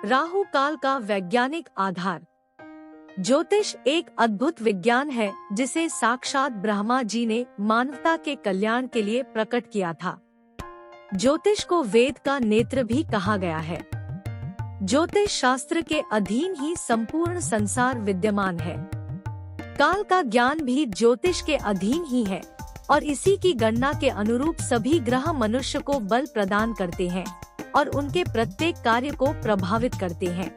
राहु काल का वैज्ञानिक आधार। ज्योतिष एक अद्भुत विज्ञान है जिसे साक्षात ब्रह्मा जी ने मानवता के कल्याण के लिए प्रकट किया था। ज्योतिष को वेद का नेत्र भी कहा गया है। ज्योतिष शास्त्र के अधीन ही संपूर्ण संसार विद्यमान है। काल का ज्ञान भी ज्योतिष के अधीन ही है और इसी की गणना के अनुरूप सभी ग्रह मनुष्य को बल प्रदान करते हैं और उनके प्रत्येक कार्य को प्रभावित करते हैं।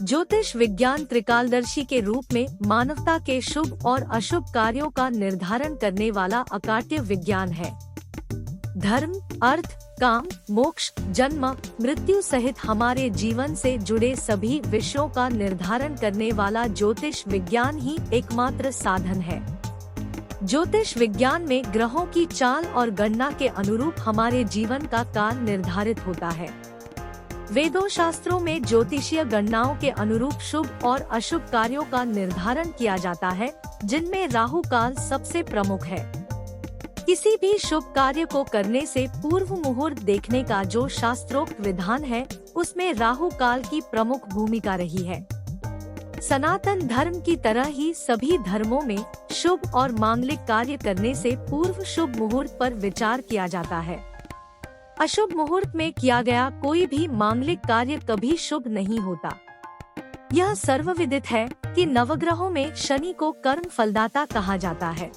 ज्योतिष विज्ञान त्रिकालदर्शी के रूप में मानवता के शुभ और अशुभ कार्यों का निर्धारण करने वाला अकाट्य विज्ञान है। धर्म, अर्थ, काम, मोक्ष, जन्म, मृत्यु सहित हमारे जीवन से जुड़े सभी विषयों का निर्धारण करने वाला ज्योतिष विज्ञान ही एकमात्र साधन है। ज्योतिष विज्ञान में ग्रहों की चाल और गणना के अनुरूप हमारे जीवन का काल निर्धारित होता है। वेदों शास्त्रों में ज्योतिषीय गणनाओं के अनुरूप शुभ और अशुभ कार्यों का निर्धारण किया जाता है, जिनमें राहु काल सबसे प्रमुख है। किसी भी शुभ कार्य को करने से पूर्व मुहूर्त देखने का जो शास्त्रोक्त विधान है, उसमें राहु काल की प्रमुख भूमिका रही है। सनातन धर्म की तरह ही सभी धर्मों में शुभ और मांगलिक कार्य करने से पूर्व शुभ मुहूर्त पर विचार किया जाता है। अशुभ मुहूर्त में किया गया कोई भी मांगलिक कार्य कभी शुभ नहीं होता। यह सर्वविदित है कि नवग्रहों में शनि को कर्म फलदाता कहा जाता है।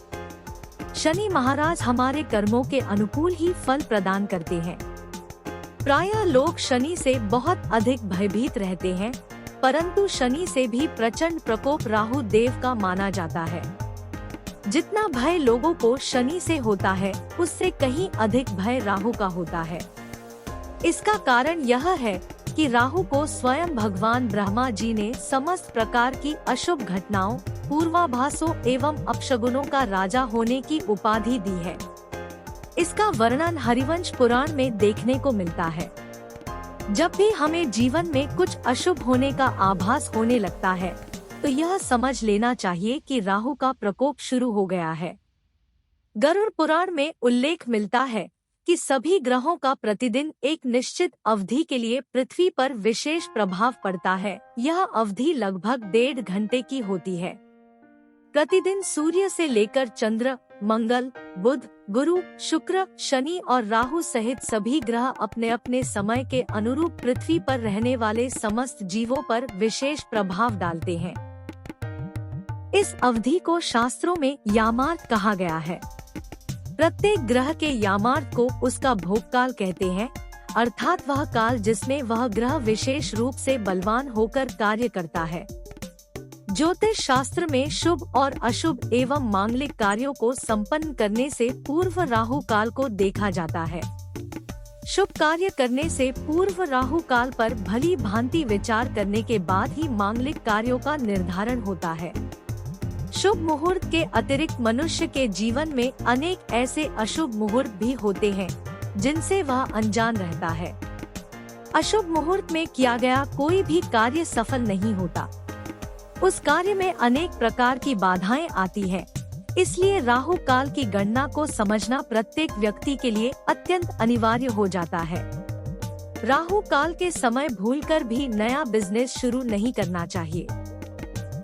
शनि महाराज हमारे कर्मों के अनुकूल ही फल प्रदान करते हैं। प्रायः लोग शनि से बहुत अधिक भयभीत रहते हैं, परंतु शनि से भी प्रचंड प्रकोप राहु देव का माना जाता है। जितना भय लोगों को शनि से होता है, उससे कहीं अधिक भय राहु का होता है। इसका कारण यह है कि राहु को स्वयं भगवान ब्रह्मा जी ने समस्त प्रकार की अशुभ घटनाओं, पूर्वाभासों एवं अपशगुनों का राजा होने की उपाधि दी है। इसका वर्णन हरिवंश पुराण में देखने को मिलता है। जब भी हमें जीवन में कुछ अशुभ होने का आभास होने लगता है, तो यह समझ लेना चाहिए कि राहु का प्रकोप शुरू हो गया है। गरुड़ पुराण में उल्लेख मिलता है कि सभी ग्रहों का प्रतिदिन एक निश्चित अवधि के लिए पृथ्वी पर विशेष प्रभाव पड़ता है। यह अवधि लगभग 1.5 घंटे की होती है। प्रतिदिन सूर्य से लेकर चंद्र, मंगल, बुध, गुरु, शुक्र, शनि और राहु सहित सभी ग्रह अपने अपने समय के अनुरूप पृथ्वी पर रहने वाले समस्त जीवों पर विशेष प्रभाव डालते हैं। इस अवधि को शास्त्रों में यामार्त कहा गया है। प्रत्येक ग्रह के यामार्त को उसका भोगकाल कहते हैं, अर्थात वह काल जिसमें वह ग्रह विशेष रूप से बलवान होकर कार्य करता है। ज्योतिष शास्त्र में शुभ और अशुभ एवं मांगलिक कार्यों को संपन्न करने से पूर्व राहु काल को देखा जाता है। शुभ कार्य करने से पूर्व राहु काल पर भली भांति विचार करने के बाद ही मांगलिक कार्यों का निर्धारण होता है। शुभ मुहूर्त के अतिरिक्त मनुष्य के जीवन में अनेक ऐसे अशुभ मुहूर्त भी होते हैं, जिनसे वह अनजान रहता है। अशुभ मुहूर्त में किया गया कोई भी कार्य सफल नहीं होता। उस कार्य में अनेक प्रकार की बाधाएं आती हैं। इसलिए राहु काल की गणना को समझना प्रत्येक व्यक्ति के लिए अत्यंत अनिवार्य हो जाता है। राहु काल के समय भूलकर भी नया बिजनेस शुरू नहीं करना चाहिए।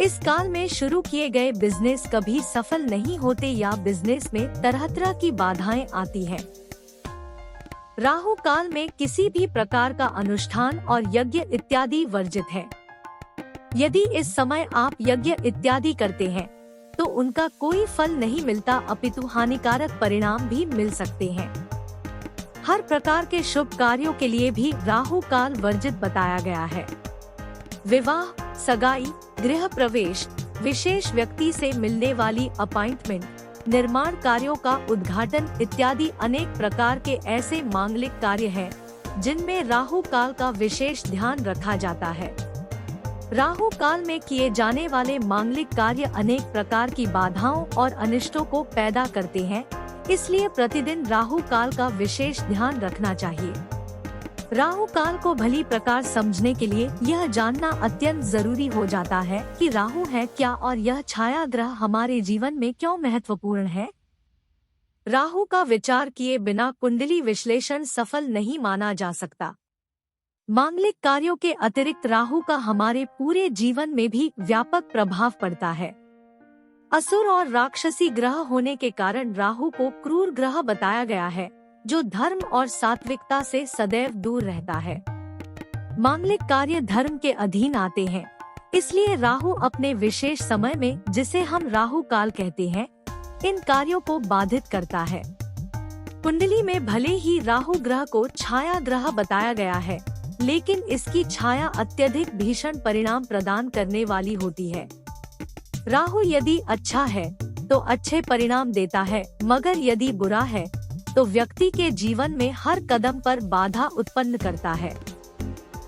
इस काल में शुरू किए गए बिजनेस कभी सफल नहीं होते या बिजनेस में तरह तरह की बाधाएं आती हैं। राहु काल में किसी भी प्रकार का अनुष्ठान और यज्ञ इत्यादि वर्जित है। यदि इस समय आप यज्ञ इत्यादि करते हैं, तो उनका कोई फल नहीं मिलता, अपितु हानिकारक परिणाम भी मिल सकते हैं। हर प्रकार के शुभ कार्यों के लिए भी राहु काल वर्जित बताया गया है। विवाह, सगाई, गृह प्रवेश, विशेष व्यक्ति से मिलने वाली अपॉइंटमेंट, निर्माण कार्यों का उद्घाटन इत्यादि अनेक प्रकार के ऐसे मांगलिक कार्य हैं, जिनमें राहु काल का विशेष ध्यान रखा जाता है। राहु काल में किए जाने वाले मांगलिक कार्य अनेक प्रकार की बाधाओं और अनिष्टों को पैदा करते हैं, इसलिए प्रतिदिन राहु काल का विशेष ध्यान रखना चाहिए। राहु काल को भली प्रकार समझने के लिए यह जानना अत्यंत जरूरी हो जाता है कि राहु है क्या और यह छाया ग्रह हमारे जीवन में क्यों महत्वपूर्ण है। राहु का विचार किए बिना कुंडली विश्लेषण सफल नहीं माना जा सकता। मांगलिक कार्यों के अतिरिक्त राहु का हमारे पूरे जीवन में भी व्यापक प्रभाव पड़ता है। असुर और राक्षसी ग्रह होने के कारण राहु को क्रूर ग्रह बताया गया है, जो धर्म और सात्विकता से सदैव दूर रहता है। मांगलिक कार्य धर्म के अधीन आते हैं, इसलिए राहु अपने विशेष समय में, जिसे हम राहु काल कहते हैं, इन कार्यों को बाधित करता है। कुंडली में भले ही राहु ग्रह को छाया ग्रह बताया गया है, लेकिन इसकी छाया अत्यधिक भीषण परिणाम प्रदान करने वाली होती है। राहु यदि अच्छा है तो अच्छे परिणाम देता है, मगर यदि बुरा है तो व्यक्ति के जीवन में हर कदम पर बाधा उत्पन्न करता है।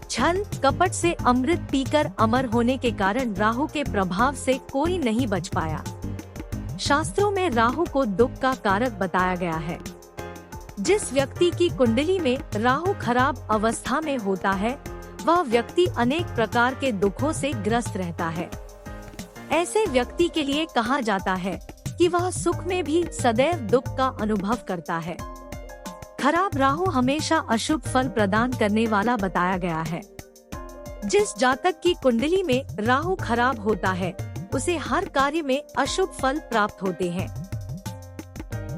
छल कपट से अमृत पीकर अमर होने के कारण राहु के प्रभाव से कोई नहीं बच पाया। शास्त्रों में राहु को दुख का कारक बताया गया है। जिस व्यक्ति की कुंडली में राहु खराब अवस्था में होता है, वह व्यक्ति अनेक प्रकार के दुखों से ग्रस्त रहता है। ऐसे व्यक्ति के लिए कहा जाता है कि वह सुख में भी सदैव दुख का अनुभव करता है। खराब राहु हमेशा अशुभ फल प्रदान करने वाला बताया गया है। जिस जातक की कुंडली में राहु खराब होता है, उसे हर कार्य में अशुभ फल प्राप्त होते हैं।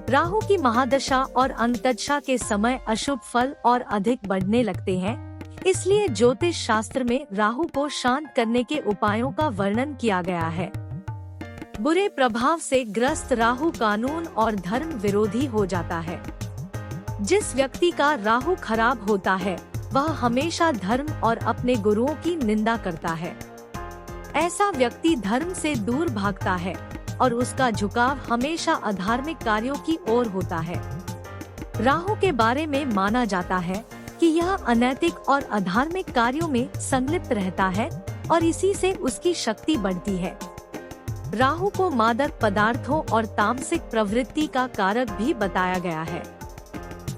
राहु की महादशा और अंतदशा के समय अशुभ फल और अधिक बढ़ने लगते हैं। इसलिए ज्योतिष शास्त्र में राहु को शांत करने के उपायों का वर्णन किया गया है। बुरे प्रभाव से ग्रस्त राहु कानून और धर्म विरोधी हो जाता है। जिस व्यक्ति का राहु खराब होता है, वह हमेशा धर्म और अपने गुरुओं की निंदा करता है। ऐसा व्यक्ति धर्म से दूर भागता है और उसका झुकाव हमेशा अधार्मिक कार्यों की ओर होता है। राहु के बारे में माना जाता है कि यह अनैतिक और अधार्मिक कार्यों में संलिप्त रहता है और इसी से उसकी शक्ति बढ़ती है। राहु को मादक पदार्थों और तामसिक प्रवृत्ति का कारक भी बताया गया है।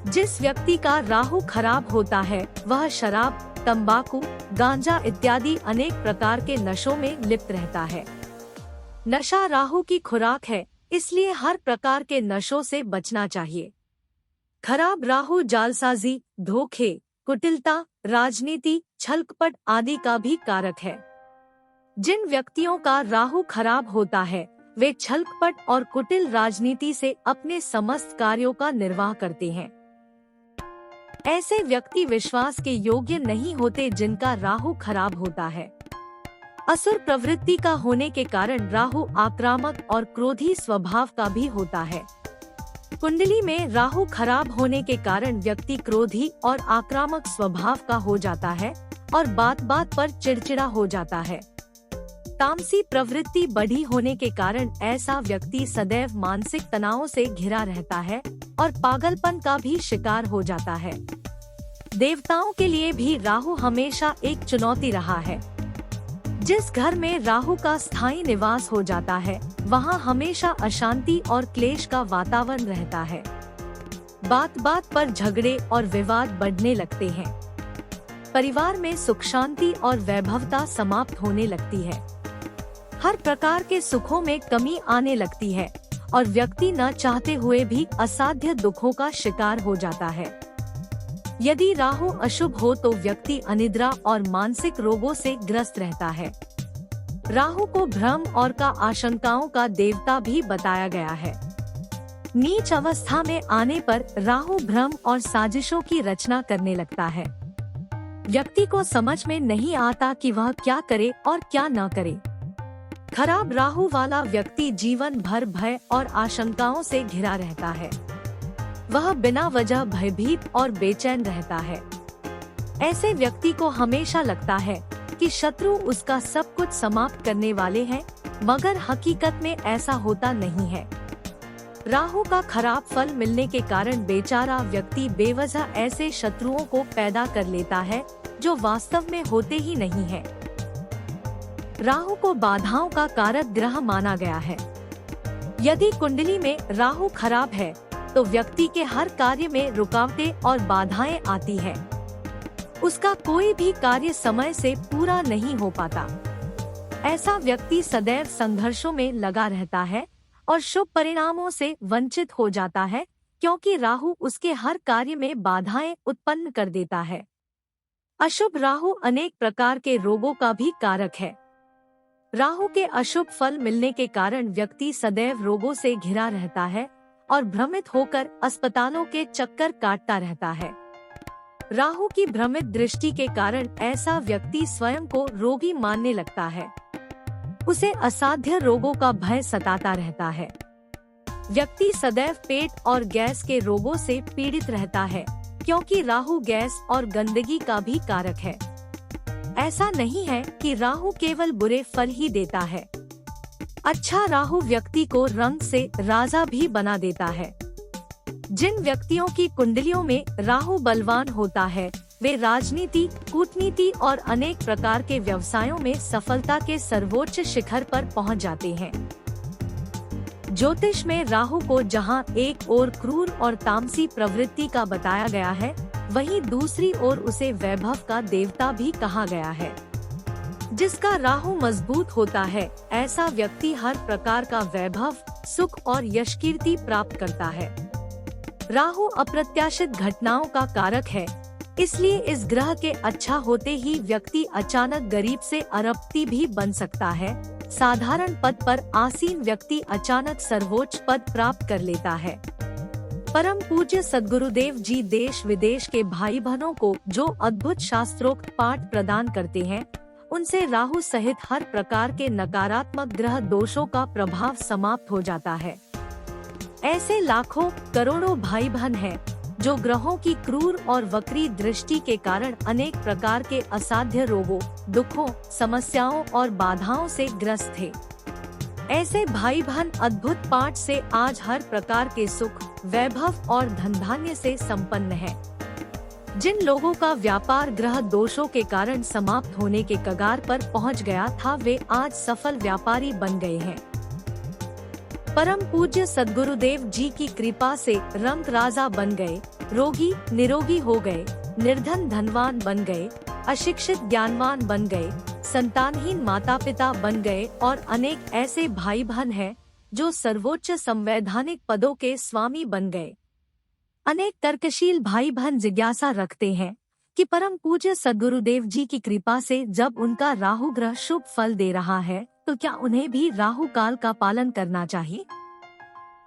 जिस व्यक्ति का राहु खराब होता है, वह शराब, तंबाकू, गांजा इत्यादि अनेक प्रकार के नशों में लिप्त रहता है। नशा राहु की खुराक है, इसलिए हर प्रकार के नशों से बचना चाहिए। खराब राहु जालसाजी, धोखे, कुटिलता, राजनीति, छलकपट आदि का भी कारक है। जिन व्यक्तियों का राहु खराब होता है, वे छलकपट और कुटिल राजनीति से अपने समस्त कार्यों का निर्वाह करते हैं। ऐसे व्यक्ति विश्वास के योग्य नहीं होते जिनका राहु खराब होता है। असुर प्रवृत्ति का होने के कारण राहु आक्रामक और क्रोधी स्वभाव का भी होता है। कुंडली में राहु खराब होने के कारण व्यक्ति क्रोधी और आक्रामक स्वभाव का हो जाता है और बात बात पर चिड़चिड़ा हो जाता है। तामसी प्रवृत्ति बढ़ी होने के कारण ऐसा व्यक्ति सदैव मानसिक तनाव से घिरा रहता है और पागलपन का भी शिकार हो जाता है। देवताओं के लिए भी राहु हमेशा एक चुनौती रहा है। जिस घर में राहु का स्थायी निवास हो जाता है, वहाँ हमेशा अशांति और क्लेश का वातावरण रहता है। बात बात पर झगड़े और विवाद बढ़ने लगते हैं। परिवार में सुख शांति और वैभवता समाप्त होने लगती है। हर प्रकार के सुखों में कमी आने लगती है और व्यक्ति न चाहते हुए भी असाध्य दुखों का शिकार हो जाता है। यदि राहु अशुभ हो तो व्यक्ति अनिद्रा और मानसिक रोगों से ग्रस्त रहता है। राहु को भ्रम और का आशंकाओं का देवता भी बताया गया है। नीच अवस्था में आने पर राहु भ्रम और साजिशों की रचना करने लगता है। व्यक्ति को समझ में नहीं आता कि वह क्या करे और क्या न करे। खराब राहु वाला व्यक्ति जीवन भर भय और आशंकाओं से घिरा रहता है। वह बिना वजह भयभीत और बेचैन रहता है। ऐसे व्यक्ति को हमेशा लगता है कि शत्रु उसका सब कुछ समाप्त करने वाले हैं, मगर हकीकत में ऐसा होता नहीं है। राहु का खराब फल मिलने के कारण बेचारा व्यक्ति बेवजह ऐसे शत्रुओं को पैदा कर लेता है जो वास्तव में होते ही नहीं है। राहु को बाधाओं का कारक ग्रह माना गया है। यदि कुंडली में राहु खराब है तो व्यक्ति के हर कार्य में रुकावटें और बाधाएं आती है। उसका कोई भी कार्य समय से पूरा नहीं हो पाता। ऐसा व्यक्ति सदैव संघर्षों में लगा रहता है और शुभ परिणामों से वंचित हो जाता है, क्योंकि राहु उसके हर कार्य में बाधाएं उत्पन्न कर देता है। अशुभ राहु अनेक प्रकार के रोगों का भी कारक है। राहु के अशुभ फल मिलने के कारण व्यक्ति सदैव रोगों से घिरा रहता है और भ्रमित होकर अस्पतालों के चक्कर काटता रहता है। राहु की भ्रमित दृष्टि के कारण ऐसा व्यक्ति स्वयं को रोगी मानने लगता है। उसे असाध्य रोगों का भय सताता रहता है। व्यक्ति सदैव पेट और गैस के रोगों से पीड़ित रहता है, क्योंकि राहु गैस और गंदगी का भी कारक है। ऐसा नहीं है कि राहु केवल बुरे फल ही देता है। अच्छा राहु व्यक्ति को रंग से राजा भी बना देता है। जिन व्यक्तियों की कुंडलियों में राहु बलवान होता है, वे राजनीति, कूटनीति और अनेक प्रकार के व्यवसायों में सफलता के सर्वोच्च शिखर पर पहुंच जाते हैं। ज्योतिष में राहु को जहां एक ओर क्रूर और तामसी प्रवृत्ति का बताया गया है, वहीं दूसरी ओर उसे वैभव का देवता भी कहा गया है। जिसका राहु मजबूत होता है, ऐसा व्यक्ति हर प्रकार का वैभव, सुख और यश कीर्ति प्राप्त करता है। राहु अप्रत्याशित घटनाओं का कारक है, इसलिए इस ग्रह के अच्छा होते ही व्यक्ति अचानक गरीब से अरबपति भी बन सकता है। साधारण पद पर आसीन व्यक्ति अचानक सर्वोच्च पद प्राप्त कर लेता है। परम पूज्य सद्गुरुदेव जी देश विदेश के भाई बहनों को जो अद्भुत शास्त्रोक्त पाठ प्रदान करते हैं, उनसे राहु सहित हर प्रकार के नकारात्मक ग्रह दोषों का प्रभाव समाप्त हो जाता है। ऐसे लाखों करोड़ों भाई बहन हैं, जो ग्रहों की क्रूर और वक्री दृष्टि के कारण अनेक प्रकार के असाध्य रोगों, दुखों, समस्याओं और बाधाओं से ग्रस्त थे। ऐसे भाई बहन अद्भुत पाठ से आज हर प्रकार के सुख, वैभव और धन धान्य से संपन्न है। जिन लोगों का व्यापार ग्रह दोषों के कारण समाप्त होने के कगार पर पहुंच गया था, वे आज सफल व्यापारी बन गए हैं। परम पूज्य सद्गुरुदेव जी की कृपा से रंग राजा बन गए, रोगी निरोगी हो गए, निर्धन धनवान बन गए, अशिक्षित ज्ञानवान बन गए, संतानहीन माता पिता बन गए और अनेक ऐसे भाई बहन हैं जो सर्वोच्च संवैधानिक पदों के स्वामी बन गए। अनेक तर्कशील भाई बहन जिज्ञासा रखते हैं कि परम पूज्य सद्गुरुदेव जी की कृपा से जब उनका राहु ग्रह शुभ फल दे रहा है, तो क्या उन्हें भी राहु काल का पालन करना चाहिए?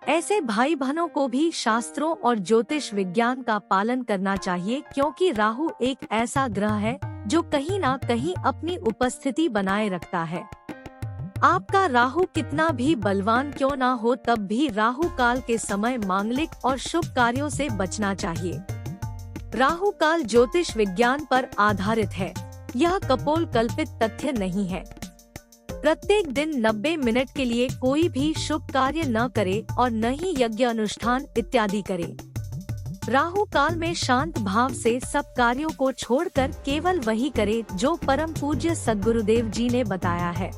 ऐसे भाई बहनों को भी शास्त्रों और ज्योतिष विज्ञान का पालन करना चाहिए, क्योंकि राहु एक ऐसा ग्रह है जो कहीं ना कहीं अपनी उपस्थिति बनाए रखता है। आपका राहु कितना भी बलवान क्यों ना हो, तब भी राहु काल के समय मांगलिक और शुभ कार्यों से बचना चाहिए। राहु काल ज्योतिष विज्ञान पर आधारित है, यह कपोल कल्पित तथ्य नहीं है। प्रत्येक दिन 90 मिनट के लिए कोई भी शुभ कार्य न करे और न ही यज्ञ अनुष्ठान इत्यादि करे। राहु काल में शांत भाव से सब कार्यों को छोड़कर केवल वही करे जो परम पूज्य सद्गुरुदेव जी ने बताया है।